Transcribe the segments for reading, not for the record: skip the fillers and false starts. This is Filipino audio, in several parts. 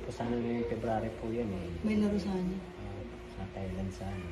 po sana ngayong February po yan eh. May laro sana. Sa Thailand sana.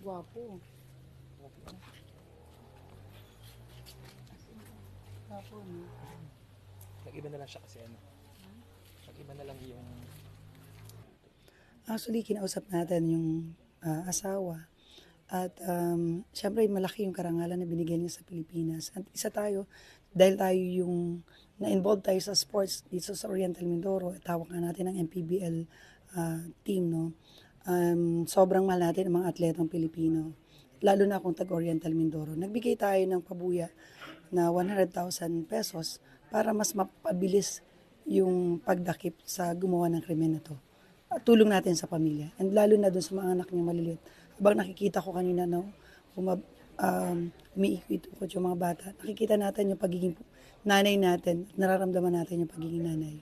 Guwapo. Guwapo, no? Nag-iba na lang siya kasi ano. Nag-iba na lang yung... Actually, kinausap natin yung asawa. At syempre, malaki yung karangalan na binigyan niya sa Pilipinas. At isa tayo, dahil tayo yung na-involve tayo sa sports dito sa Oriental Mindoro, tawag nga natin ang MPBL team, no? Sobrang mahal natin ang mga atletang Pilipino. Lalo na kung tag-Oriental Mindoro. Nagbigay tayo ng pabuya na 100,000 pesos para mas mapabilis yung pagdakip sa gumawa ng krimen na to. At tulong natin sa pamilya. And lalo na dun sa mga anak niya maliliit. Habang nakikita ko kanina, no, umiikot yung mga bata, nakikita natin yung pagiging nanay natin, nararamdaman natin yung pagiging nanay.